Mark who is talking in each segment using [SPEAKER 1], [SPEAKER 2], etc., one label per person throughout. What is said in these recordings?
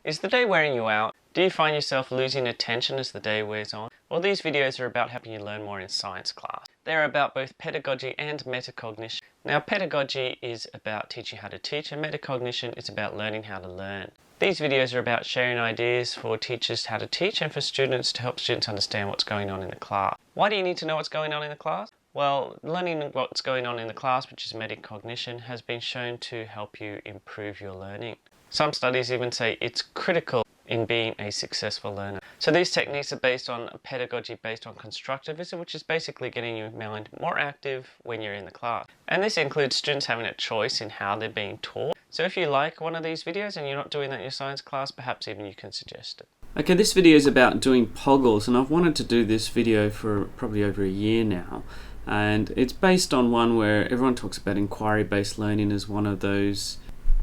[SPEAKER 1] Is the day wearing you out? Do you find yourself losing attention as the day wears on? Well, these videos are about helping you learn more in science class. They're about both pedagogy and metacognition. Now, pedagogy is about teaching how to teach, and metacognition is about learning how to learn. These videos are about sharing ideas for teachers how to teach and for students to help students understand what's going on in the class. Why do you need to know what's going on in the class? Well, learning what's going on in the class, which is metacognition, has been shown to help you improve your learning. Some studies even say it's critical in being a successful learner. So these techniques are based on pedagogy based on constructivism, which is basically getting your mind more active when you're in the class. And this includes students having a choice in how they're being taught. So if you like one of these videos and you're not doing that in your science class, perhaps even you can suggest it.
[SPEAKER 2] Okay, this video is about doing POGILs, and I've wanted to do this video for probably over a year now. And it's based on one where everyone talks about inquiry-based learning as one of those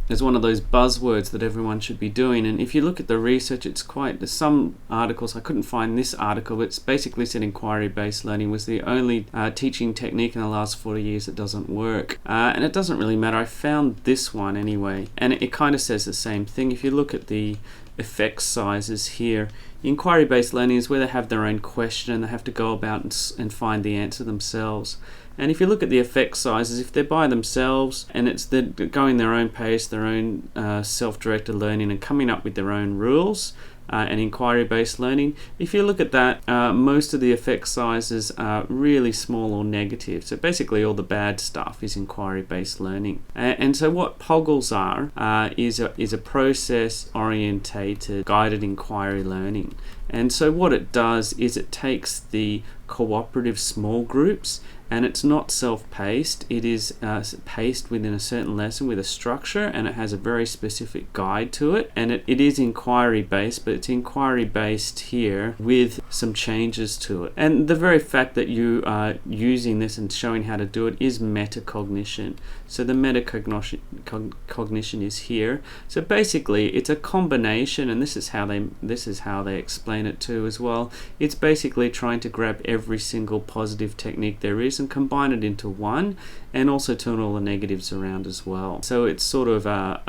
[SPEAKER 2] buzzwords that everyone should be doing. And if you look at the research, there's some articles, I couldn't find this article, but it's basically said inquiry-based learning was the only teaching technique in the last 40 years that doesn't work. And it doesn't really matter. I found this one anyway, and it kind of says the same thing. If you look at the effect sizes here, inquiry-based learning is where they have their own question and they have to go about and find the answer themselves. And if you look at the effect sizes, if they're by themselves and they're going their own pace, their own self-directed learning and coming up with their own rules, and inquiry-based learning, if you look at that, most of the effect sizes are really small or negative. So basically all the bad stuff is inquiry-based learning. And so what POGILs are is a process-orientated guided inquiry learning. And so what it does is it takes the cooperative small groups, and it's not self-paced. It is paced within a certain lesson with a structure, and it has a very specific guide to it. And it is inquiry-based, but it's inquiry-based here with some changes to it. And the very fact that you are using this and showing how to do it is metacognition. So the metacognition is here. So basically, it's a combination, and this is how they explain it too as well. It's basically trying to grab every single positive technique there is and combine it into one, and also turn all the negatives around as well. So it's sort of a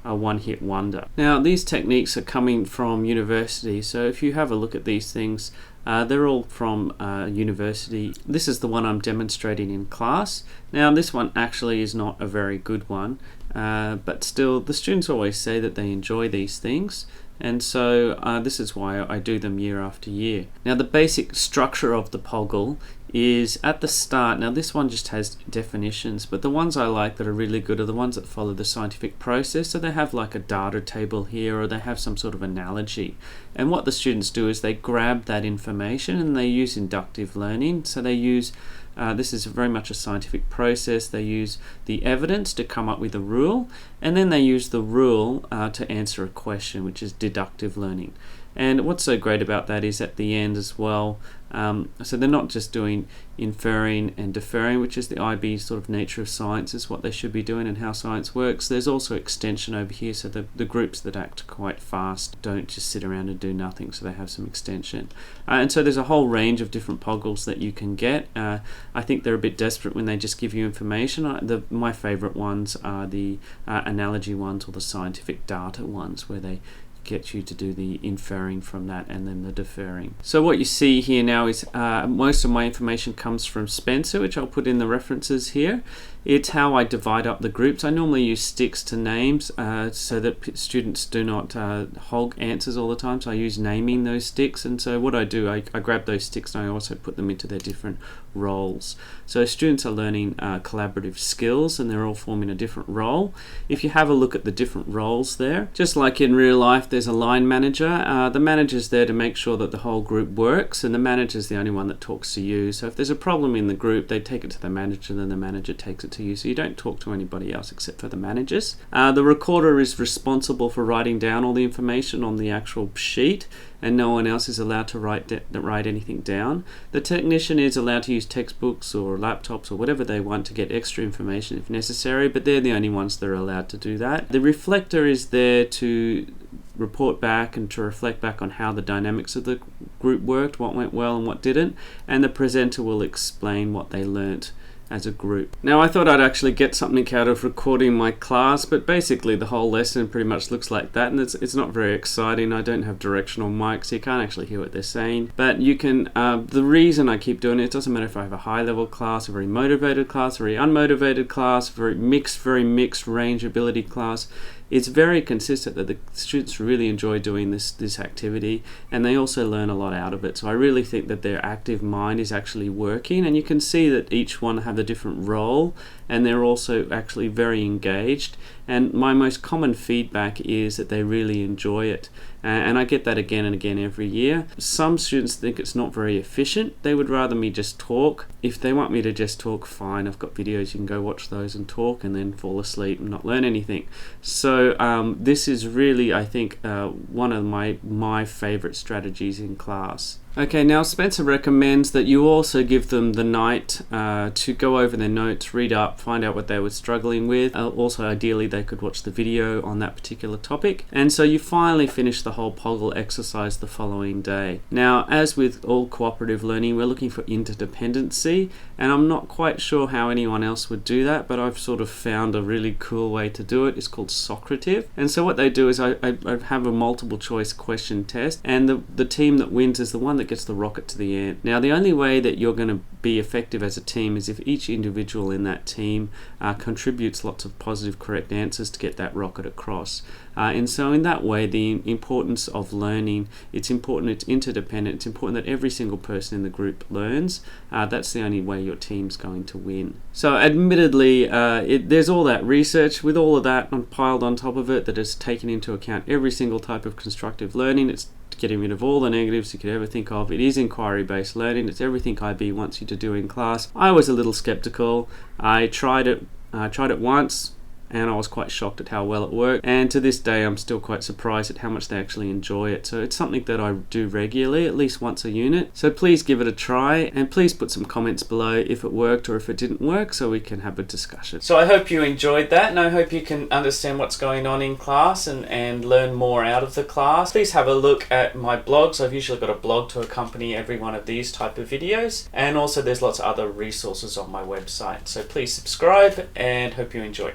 [SPEAKER 2] one-hit wonder. Now, these techniques are coming from university, so if you have a look at these things, they're all from university. This is the one I'm demonstrating in class. Now, this one actually is not a very good one, but still, the students always say that they enjoy these things. And so this is why I do them year after year. Now, the basic structure of the POGIL is at the start. Now, this one just has definitions, but the ones I like that are really good are the ones that follow the scientific process. So they have like a data table here, or they have some sort of analogy. And what the students do is they grab that information and they use inductive learning. So they use this is very much a scientific process. They use the evidence to come up with a rule, and then they use the rule to answer a question, which is deductive learning. And what's so great about that is at the end as well, so they're not just doing inferring and deferring, which is the IB sort of nature of science, is what they should be doing and how science works. There's also extension over here, so the groups that act quite fast don't just sit around and do nothing, so they have some extension. And so there's a whole range of different POGILs that you can get. I think they're a bit desperate when they just give you information. My favorite ones are the analogy ones or the scientific data ones, where they get you to do the inferring from that and then the deferring. So what you see here now is most of my information comes from Spencer, which I'll put in the references here. It's how I divide up the groups. I normally use sticks to names so that students do not hog answers all the time. So I use naming those sticks. And so what I do, I grab those sticks and I also put them into their different roles. So students are learning collaborative skills, and they're all forming a different role. If you have a look at the different roles there, just like in real life, there's a line manager. The manager's there to make sure that the whole group works, and the manager's the only one that talks to you. So if there's a problem in the group, they take it to the manager, then the manager takes it to you. So you don't talk to anybody else except for the managers. The recorder is responsible for writing down all the information on the actual sheet, and no one else is allowed to write anything down. The technician is allowed to use textbooks or laptops or whatever they want to get extra information if necessary, but they're the only ones that are allowed to do that. The reflector is there to report back and to reflect back on how the dynamics of the group worked, what went well and what didn't, and the presenter will explain what they learnt as a group. Now I thought I'd actually get something out of recording my class, but basically the whole lesson pretty much looks like that, and it's not very exciting. I don't have directional mics, so you can't actually hear what they're saying. But you can, the reason I keep doing it doesn't matter if I have a high level class, a very motivated class, a very unmotivated class, very mixed range ability class. It's very consistent that the students really enjoy doing this activity, and they also learn a lot out of it. So I really think that their active mind is actually working, and you can see that each one have a different role, and they're also actually very engaged. And my most common feedback is that they really enjoy it. And I get that again and again every year. Some students think it's not very efficient. They would rather me just talk. If they want me to just talk, fine. I've got videos, you can go watch those and talk and then fall asleep and not learn anything. So this is really, I think, one of my favorite strategies in class. Okay, now Spencer recommends that you also give them the night to go over their notes, read up, find out what they were struggling with. Also, ideally, they could watch the video on that particular topic. And so you finally finish the whole POGIL exercise the following day. Now, as with all cooperative learning, we're looking for interdependency, and I'm not quite sure how anyone else would do that, but I've sort of found a really cool way to do it. It's called Socrative. And so what they do is I have a multiple choice question test, and the team that wins is the one that gets the rocket to the end. Now, the only way that you're going to be effective as a team is if each individual in that team contributes lots of positive correct answers to get that rocket across. And so in that way, the importance of learning, it's important, it's interdependent, it's important that every single person in the group learns. That's the only way your team's going to win. So admittedly, there's all that research with all of that piled on top of it that has taken into account every single type of constructive learning. It's getting rid of all the negatives you could ever think of. It is inquiry-based learning. It's everything IB wants you to do in class. I was a little skeptical. I tried it once, and I was quite shocked at how well it worked. And to this day, I'm still quite surprised at how much they actually enjoy it. So it's something that I do regularly, at least once a unit. So please give it a try, and please put some comments below if it worked or if it didn't work, so we can have a discussion. So I hope you enjoyed that, and I hope you can understand what's going on in class and learn more out of the class. Please have a look at my blogs. I've usually got a blog to accompany every one of these type of videos, and also there's lots of other resources on my website. So please subscribe, and hope you enjoy.